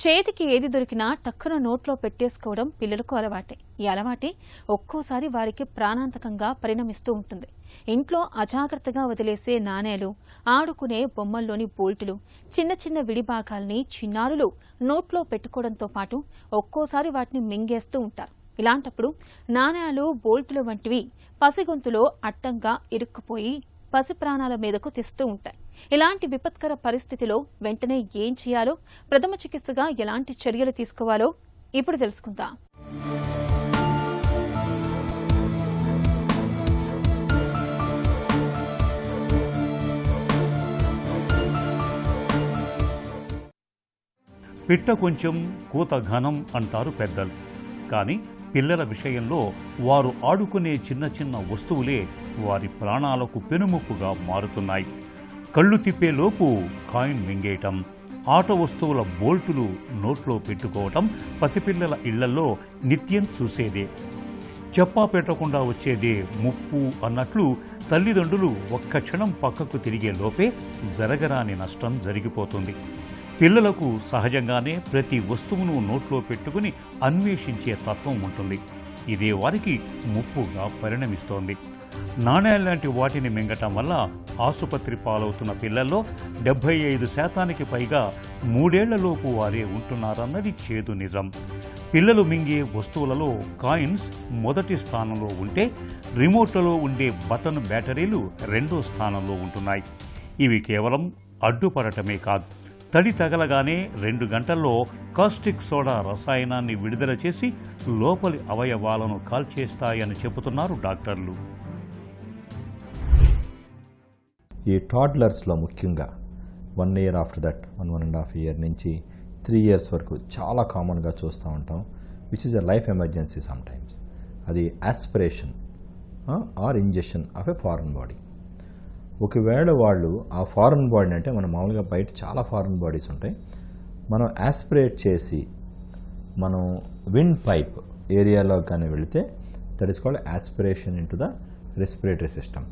చేతికి ఏది దొరికినా టక్కున నోట్లో పెట్టేసుకోవడం పిల్లలకు అలవాటే. ఈ అలవాటే ఒక్కోసారి వారికి ప్రాణాంతకంగా పరిణమిస్తూ ఉంటుంది. ఇంట్లో అజాగ్రత్తగా వదిలేసే నాణేలు, ఆడుకునే బొమ్మల్లోని బోల్టులు, చిన్న చిన్న విడిభాగాల్ని చిన్నారులు నోట్లో పెట్టుకోవడంతో పాటు ఒక్కోసారి వాటిని మింగేస్తూ ఉంటారు. ఇలాంటప్పుడు నాణేలు, బోల్టులు వంటివి పసిగొంతులో అడ్డంగా ఇరుక్కుపోయి పసి ప్రాణాల మీదకు తెస్తూ ఉంటాయి. ఇలాంటి విపత్కర పరిస్థితిలో వెంటనే ఏం చేయాలో, ప్రథమ చికిత్సగా ఎలాంటి చర్యలు తీసుకోవాలో ఇప్పుడు తెలుసుకుందాం. పిట్ట కొంచెం కూత ఘనం అంటారు పెద్దలు. కానీ పిల్లల విషయంలో వారు ఆడుకునే చిన్న చిన్న వస్తువులే వారి ప్రాణాలకు పెనుముప్పుగా మారుతున్నాయి. కళ్ళు తిప్పేలోపు కాయిన్ మింగేయటం, ఆట వస్తువుల బోల్టులు నోట్లో పెట్టుకోవటం పసిపిల్లల ఇళ్లలో నిత్యం చూసేదే. చెప్పా పెట్టకుండా వచ్చేదే ముప్పు అన్నట్లు తల్లిదండ్రులు ఒక్క క్షణం పక్కకు తిరిగే లోపే జరగరాని నష్టం జరిగిపోతుంది. పిల్లలకు సహజంగానే ప్రతి వస్తువును నోట్లో పెట్టుకుని అన్వేషించే తత్వం ఉంటుంది. ఇదే వారికి ముప్పుగా పరిణమిస్తోంది. నాణేలాంటి వాటిని మింగటం వల్ల ఆసుపత్రి పాలవుతున్న పిల్లల్లో 75% పైగా 3 ఏళ్లలోపు వారే ఉంటున్నారన్నది చేదు నిజం. పిల్లలు మింగే వస్తువులలో కాయిన్స్ మొదటి స్థానంలో ఉంటే, రిమోట్లలో ఉండే బటన్ బ్యాటరీలు 2వ స్థానంలో ఉంటున్నాయి. ఇవి కేవలం అడ్డుపడటమే కాదు, తడి తగలగానే 2 గంటల్లో కాస్టిక్ సోడా రసాయనాన్ని విడుదల చేసి లోపలి అవయవాలను కాల్చేస్తాయని చెబుతున్నారు డాక్టర్లు. ఈ టాడ్లర్స్లో ముఖ్యంగా 1 ఇయర్ ఆఫ్టర్ దట్ 1.5 ఇయర్ నుంచి 3 ఇయర్స్ వరకు చాలా కామన్గా చూస్తూ ఉంటాం, which is a life emergency sometimes. అది aspiration or injection of a foreign body. ఒకవేళ వాళ్ళు ఆ ఫారెన్ బాడీని, అంటే మనం మామూలుగా బయట చాలా ఫారెన్ బాడీస్ ఉంటాయి, మనం ఆస్పిరేట్ చేసి మనం విండ్ పైప్ ఏరియాలో కానీ వెళితే that is called aspiration into the respiratory system.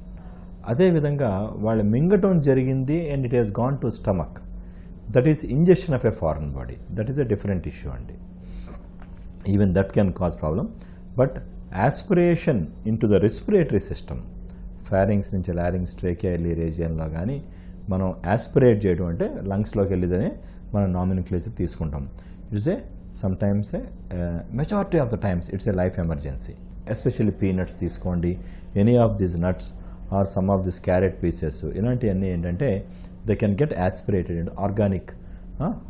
అదేవిధంగా వాళ్ళు మింగటం జరిగింది and it has gone to stomach, that is injection of a foreign body. That is a different issue అండి. Even that can cause problem. But aspiration into the respiratory system, pharynx నుంచి larynx, ట్రేకియల్ రీజియన్లో కానీ మనం aspirate చేయడం అంటే లంగ్స్లోకి వెళ్ళిదనే మనం nomenclature తీసుకుంటాం. It's a sometimes majority of the times it's a life emergency. Especially peanuts తీసుకోండి, any of this nuts or some of this carrot pieces, ఇలాంటివన్నీ ఏంటంటే they can get aspirated into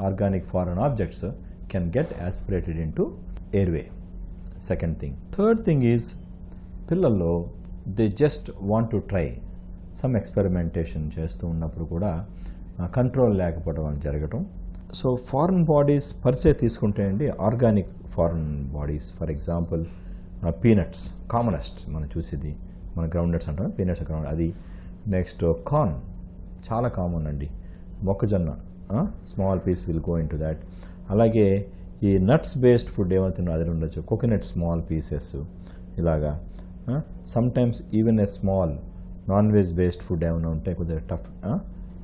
organic foreign objects can get aspirated into airway. Second thing. Third thing is పిల్లల్లో they just want to try some experimentation చేస్తూ ఉన్నప్పుడు కూడా control లేకపోవడం అని జరగటం. So foreign bodies per se తీసుకుంటే అండి, organic foreign bodies, for example peanuts commonest మనం చూసేది, మన గ్రౌండ్ నట్స్ అంటాం, పీనట్స్ గ్రౌండ్ అది. నెక్స్ట్ కార్న్ చాలా కామన్ అండి, మొక్కజొన్న small piece will go into that. అలాగే ఈ నట్స్ బేస్డ్ ఫుడ్ ఏమవుతుందో అది ఉండొచ్చు, కోకోనట్ స్మాల్ పీసెస్ ఇలాగా. Sometimes even a small non veg based food ఏమైనా ఉంటే కొద్దిగా టఫ్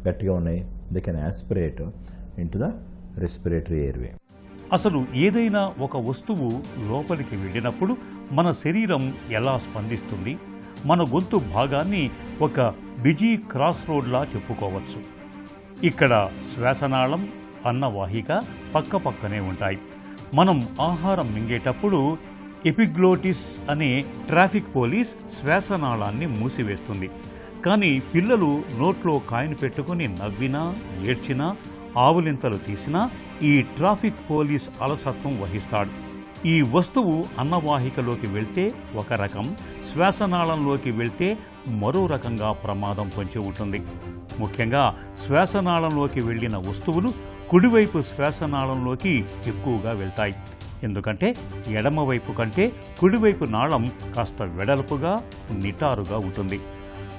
గట్టిగా ఉన్నాయి, they can aspirate into the respiratory airway. అసలు ఏదైనా ఒక వస్తువు లోపలికి వెళ్ళినప్పుడు మన శరీరం ఎలా స్పందిస్తుంది? మన గొంతు భాగాన్ని ఒక బిజీ క్రాస్ రోడ్లా చెప్పుకోవచ్చు. ఇక్కడ శ్వాసనాళం, అన్నవాహిక పక్క పక్కనే ఉంటాయి. మనం ఆహారం మింగేటప్పుడు ఎపిగ్లోటిస్ అనే ట్రాఫిక్ పోలీస్ శ్వాసనాళాన్ని మూసివేస్తుంది. కానీ పిల్లలు నోట్లో కాయిన్ పెట్టుకుని నవ్వినా, ఏడ్చినా, ఆవులింతలు తీసినా ఈ ట్రాఫిక్ పోలీస్ అలసత్వం వహిస్తాడు. ఈ వస్తువు అన్నవాహికలోకి వెళ్తే ఒక రకం, శ్వాసనాళంలోకి వెళ్తే మరో రకంగా ప్రమాదం పొంచి ఉంటుంది. ముఖ్యంగా శ్వాసనాళంలోకి వెళ్లిన వస్తువులు కుడివైపు శ్వాసనాళంలోకి ఎక్కువగా వెళ్తాయి. ఎందుకంటే ఎడమవైపు కంటే కుడివైపు నాళం కాస్త వెడల్పుగా, నిటారుగా ఉంటుంది.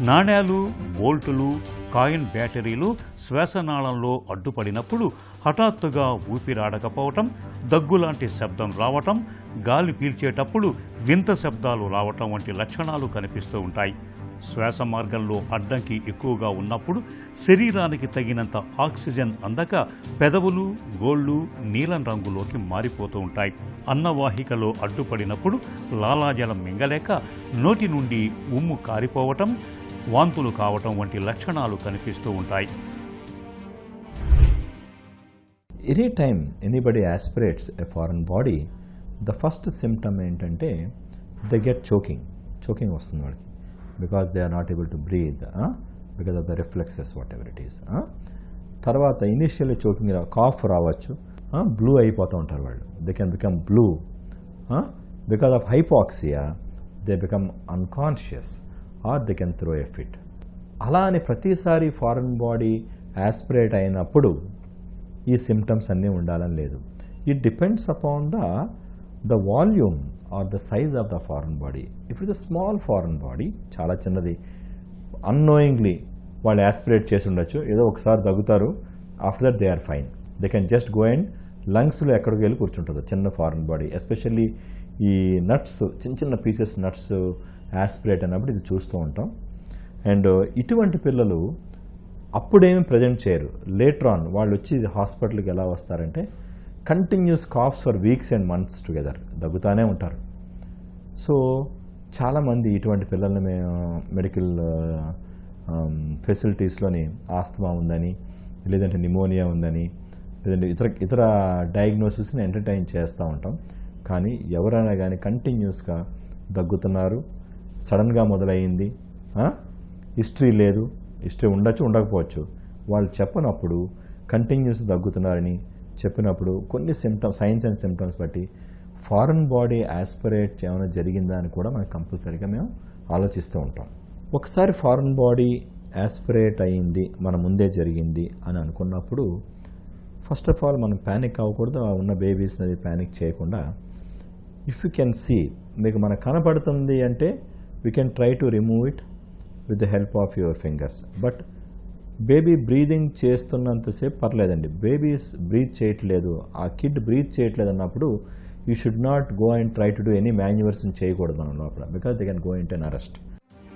నాణేలు, బోల్టులు, కాయిన్ బ్యాటరీలు శ్వాసనాళంలో అడ్డుపడినప్పుడు హఠాత్తుగా ఊపిరాడకపోవటం, దగ్గులాంటి శబ్దం రావటం, గాలి పీల్చేటప్పుడు వింత శబ్దాలు రావటం వంటి లక్షణాలు కనిపిస్తూ ఉంటాయి. శ్వాస మార్గంలో అడ్డంకి ఎక్కువగా ఉన్నప్పుడు శరీరానికి తగినంత ఆక్సిజన్ అందక పెదవులు, గోళ్లు నీలం రంగులోకి మారిపోతూ ఉంటాయి. అన్నవాహికలో అడ్డుపడినప్పుడు లాలాజలం మింగలేక నోటి నుండి ఉమ్ము కారిపోవటం, వాంతులు కావటం వంటి లక్షణాలు కనిపిస్తూ ఉంటాయి. Any time anybody aspirates a foreign body, the first symptom ఏంటంటే దే గెట్ చోకింగ్ వస్తుంది వాడికి, because they are not able to breathe, because of the reflexes whatever it is. తర్వాత ఇనిషియల్లీ చోకింగ్ కాఫ్ రావచ్చు, blue అయిపోతూ ఉంటారు వాళ్ళు, they can become blue. Because of hypoxia they become unconscious or they can throw a fit. అలా అని ప్రతిసారి foreign body aspirate అయినప్పుడు ఈ సిమ్టమ్స్ అన్నీ ఉండాలని లేదు. It depends upon the volume or the size of the foreign body. If it is small foreign body, చాలా చిన్నది, అన్నోయింగ్లీ వాళ్ళు యాస్పిరేట్ చేసి ఉండొచ్చు, ఏదో ఒకసారి దగ్గుతారు, after that they are fine, they can just go and లంగ్స్లో ఎక్కడికి వెళ్ళి కూర్చుంటుంది చిన్న ఫారెన్ బాడీ. ఎస్పెషల్లీ ఈ నట్స్, చిన్న చిన్న పీసెస్ నట్స్ యాస్పిరేట్ అయినప్పుడు ఇది చూస్తూ ఉంటాం. అండ్ ఇటువంటి పిల్లలు అప్పుడేమి ప్రజెంట్ చేయరు, లేటర్ ఆన్ వాళ్ళు వచ్చి హాస్పిటల్కి ఎలా వస్తారంటే continuous coughs for weeks and months together, దగ్గుతానే ఉంటారు. సో చాలామంది ఇటువంటి పిల్లల్ని మేము మెడికల్ ఫెసిలిటీస్లోని ఆస్తమా ఉందని, లేదంటే నిమోనియా ఉందని, లేదంటే ఇతర డయాగ్నోసిస్ని ఎంటర్టైన్ చేస్తూ ఉంటాం. కానీ ఎవరైనా కానీ కంటిన్యూస్గా దగ్గుతున్నారు, సడన్గా మొదలయ్యింది, హిస్టరీ లేదు, హిస్టరీ ఉండొచ్చు ఉండకపోవచ్చు, వాళ్ళు చెప్పనప్పుడు కంటిన్యూస్ దగ్గుతున్నారని చెప్పినప్పుడు కొన్ని సిమ్టమ్స్, సైన్స్ అండ్ సిమ్టమ్స్ బట్టి ఫారెన్ బాడీ ఆస్పిరేట్ ఏమైనా జరిగిందా అని కూడా మనకు కంపల్సరీగా మేము ఆలోచిస్తూ ఉంటాం. ఒకసారి ఫారెన్ బాడీ ఆస్పిరేట్ అయ్యింది, మన ముందే జరిగింది అని అనుకున్నప్పుడు ఫస్ట్ ఆఫ్ ఆల్ మనం ప్యానిక్ అవ్వకూడదు, ఉన్న బేబీస్ని అది ప్యానిక్ చేయకుండా, ఇఫ్ యూ కెన్ సీ, మీకు మనకు కనపడుతుంది అంటే we can try to remove it with the help of your fingers. But baby breathing చేస్తున్నంతసేపు పర్లేదండి, బేబీస్ బ్రీత్ చేయట్లేదు, ఆ కిడ్ బ్రీత్ చేయట్లేదు అన్నప్పుడు you should not go and try to do any మాన్యువర్స్ని చేయకూడదు మనం లోపల, బికాస్ దే కెన్ గో ఇంట్ అన్ అరెస్ట్.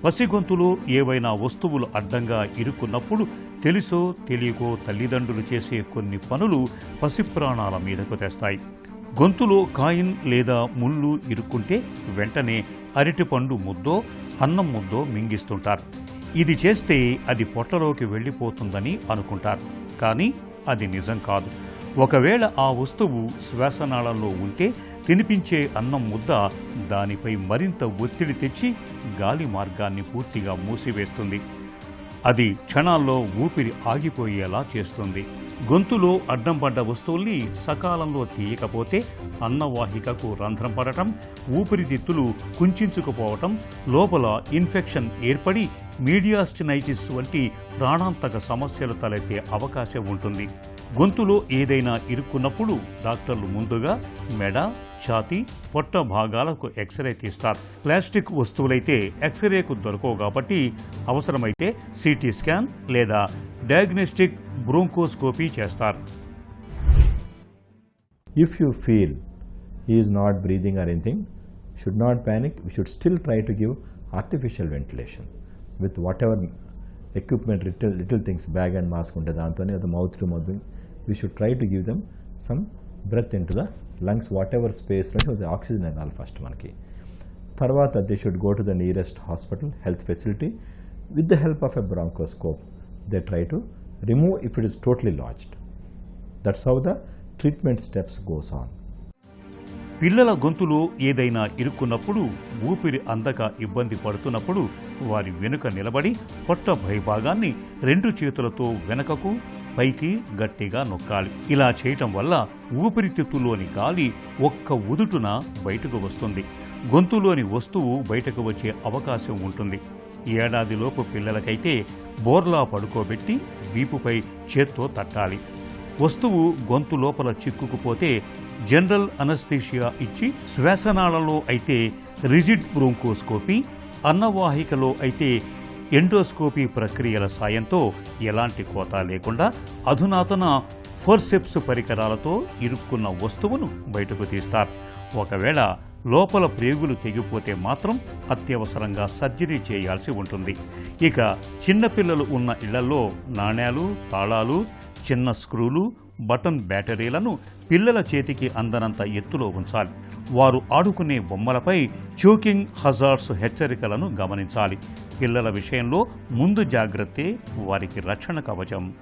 పసిగొంతులో ఏవైనా వస్తువులు అడ్డంగా ఇరుక్కున్నప్పుడు తెలుసో తెలియకో తల్లిదండ్రులు చేసే కొన్ని పనులు పసి ప్రాణాల మీదకు తెస్తాయి. గొంతులో కాయిన్ లేదా ముళ్ళు ఇరుక్కుంటే వెంటనే అరటిపండు ముద్దో అన్నం ముద్దో మింగిస్తుంటారు. ఇది చేస్తే అది పొట్టలోకి వెళ్ళిపోతుందని అనుకుంటారు, కానీ అది నిజం కాదు. ఒకవేళ ఆ వస్తువు శ్వాసనాళంలో ఉంటే తినిపించే అన్నం ముద్ద దానిపై మరింత ఒత్తిడి తెచ్చి గాలి మార్గాన్ని పూర్తిగా మూసివేస్తుంది. అది క్షణాల్లో ఊపిరి ఆగిపోయేలా చేస్తుంది. గొంతులో అడ్డం పడ్డ వస్తువుల్ని సకాలంలో తీయకపోతే అన్నవాహికకు రంధ్రం పడటం, ఊపిరితిత్తులు కుంచుకుపోవటం, లోపల ఇన్ఫెక్షన్ ఏర్పడి మీడియాస్టినైటిస్ వంటి ప్రాణాంతక సమస్యలు తలెత్తే అవకాశం ఉంటుంది. గొంతులో ఏదైనా ఇరుక్కున్నప్పుడు డాక్టర్లు ముందుగా మెడ, ఛాతీ, పొట్ట భాగాలకు ఎక్స్రే తీస్తారు. ప్లాస్టిక్ వస్తువులైతే ఎక్స్రేకు దొరకవు కాబట్టి అవసరమైతే సిటీ స్కాన్ లేదా డయాగ్నోస్టిక్ బ్రోంకోస్కోపీ చేస్తారు. If you feel he is not breathing or anything, should not panic. We should still try to give artificial ventilation with whatever equipment, little things, bag and mask unte dantone adu mouth to mouth. We should try to give them some breath into the lungs, whatever space lo the oxygen and first manaki. Tarvata they should go to the nearest hospital, health facility, with the help of a bronchoscope. They try to remove if it is totally lodged. That's how the treatment steps goes on. పిల్లల గొంతులో ఏదైనా ఇరుక్కున్నప్పుడు, ఊపిరి అందక ఇబ్బంది పడుతున్నప్పుడు వారి వెనుక నిలబడి పొట్ట భయభాగాన్ని 2 చేతులతో వెనకకు పైకి గట్టిగా నొక్కాలి. ఇలా చేయటం వల్ల ఊపిరితిత్తులోని గాలి ఒక్క ఉదుటున బయటకు వస్తుంది. గొంతులోని వస్తువు బయటకు వచ్చే అవకాశం ఉంటుంది. ఏడాదిలోపు పిల్లలకైతే బోర్లా పడుకోబెట్టి వీపుపై చేత్తో తట్టాలి. వస్తువు గొంతు లోపల చిక్కుకుపోతే జనరల్ అనస్థీషియా ఇచ్చి, శ్వాసనాళంలో అయితే రిజిడ్ బ్రోంకోస్కోపీ, అన్నవాహికలో అయితే ఎండోస్కోపీ ప్రక్రియల సాయంతో ఎలాంటి కోత లేకుండా అధునాతన ఫోర్సెప్స్ పరికరాలతో ఇరుక్కున్న వస్తువును బయటకు తీస్తారు. ఒకవేళ లోపల ప్రేగులు తెగిపోతే మాత్రం అత్యవసరంగా సర్జరీ చేయాల్సి ఉంటుంది. ఇక చిన్నపిల్లలు ఉన్న ఇళ్లలో నాణేలు, తాళాలు, చిన్న స్క్రూలు, బటన్ బ్యాటరీలను పిల్లల చేతికి అందనంత ఎత్తులో ఉంచాలి. వారు ఆడుకునే బొమ్మలపై చోకింగ్ హజార్డ్స్ హెచ్చరికలను గమనించాలి. పిల్లల విషయంలో ముందు జాగ్రత్తే వారికి రక్షణ కవచం.